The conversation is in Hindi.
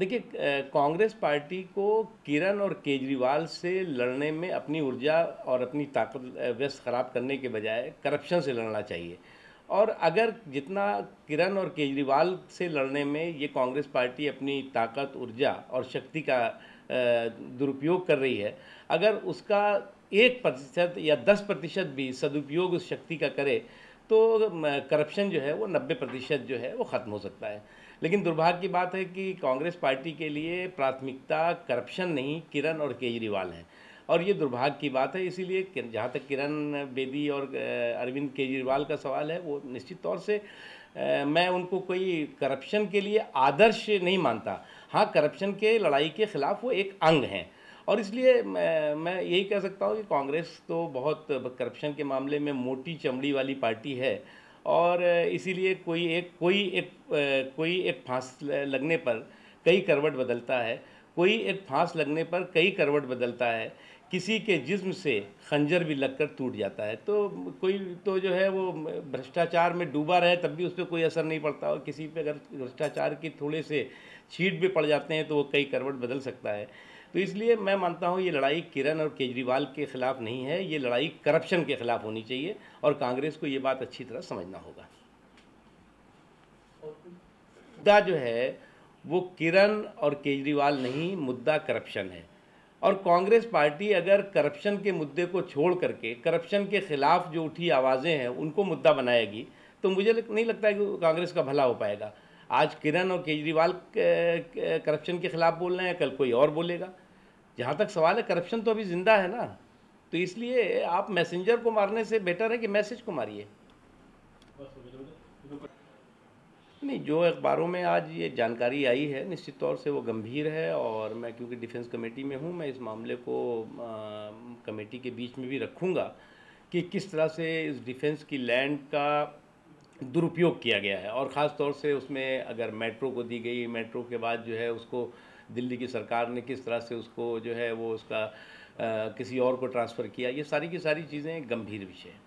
देखिए, कांग्रेस पार्टी को किरण और केजरीवाल से लड़ने में अपनी ऊर्जा और अपनी ताकत व्यस्त खराब करने के बजाय करप्शन से लड़ना चाहिए। और अगर जितना किरण और केजरीवाल से लड़ने में ये कांग्रेस पार्टी अपनी ताकत, ऊर्जा और शक्ति का दुरुपयोग कर रही है, अगर उसका 1% या 10% भी सदुपयोग उस शक्ति का करे तो करप्शन जो है वो 90% जो है वो ख़त्म हो सकता है। लेकिन दुर्भाग्य की बात है कि कांग्रेस पार्टी के लिए प्राथमिकता करप्शन नहीं, किरण और केजरीवाल हैं। और ये दुर्भाग्य की बात है। इसीलिए जहाँ तक किरण बेदी और अरविंद केजरीवाल का सवाल है, वो निश्चित तौर से मैं उनको कोई करप्शन के लिए आदर्श नहीं मानता। हाँ, करप्शन के लड़ाई के ख़िलाफ़ वो एक अंग हैं। और इसलिए मैं यही कह सकता हूँ कि कांग्रेस तो बहुत करप्शन के मामले में मोटी चमड़ी वाली पार्टी है। और इसीलिए कोई एक फांस लगने पर कई करवट बदलता है, कोई एक फांस लगने पर कई करवट बदलता है, किसी के जिस्म से खंजर भी लगकर टूट जाता है। तो कोई तो जो है वो भ्रष्टाचार में डूबा रहे तब भी उस पर कोई असर नहीं पड़ता, और किसी पे अगर भ्रष्टाचार के थोड़े से छींट भी पड़ जाते हैं तो वो कई करवट बदल सकता है। तो इसलिए मैं मानता हूँ ये लड़ाई किरण और केजरीवाल के ख़िलाफ़ नहीं है, ये लड़ाई करप्शन के ख़िलाफ़ होनी चाहिए, और कांग्रेस को ये बात अच्छी तरह समझना होगा। मुद्दा जो है वो किरण और केजरीवाल नहीं, मुद्दा करप्शन है। और कांग्रेस पार्टी अगर करप्शन के मुद्दे को छोड़ करके करप्शन के ख़िलाफ़ जो उठी आवाज़ें हैं उनको मुद्दा बनाएगी तो मुझे नहीं लगता है कि कांग्रेस का भला हो पाएगा। आज किरण और केजरीवाल करप्शन के ख़िलाफ़ बोल रहे हैं, कल कोई और बोलेगा। जहाँ तक सवाल है, करप्शन तो अभी ज़िंदा है ना, तो इसलिए आप मैसेंजर को मारने से बेटर है कि मैसेज को मारिए। नहीं, जो अखबारों में आज ये जानकारी आई है निश्चित तौर से वो गंभीर है, और मैं क्योंकि डिफेंस कमेटी में हूँ, मैं इस मामले को कमेटी के बीच में भी रखूँगा कि किस तरह से इस डिफेंस की लैंड का दुरुपयोग किया गया है। और ख़ास तौर से उसमें अगर मेट्रो को दी गई, मेट्रो के बाद जो है उसको दिल्ली की सरकार ने किस तरह से उसको जो है वो उसका किसी और को ट्रांसफ़र किया, ये सारी की सारी चीज़ें गंभीर विषय हैं।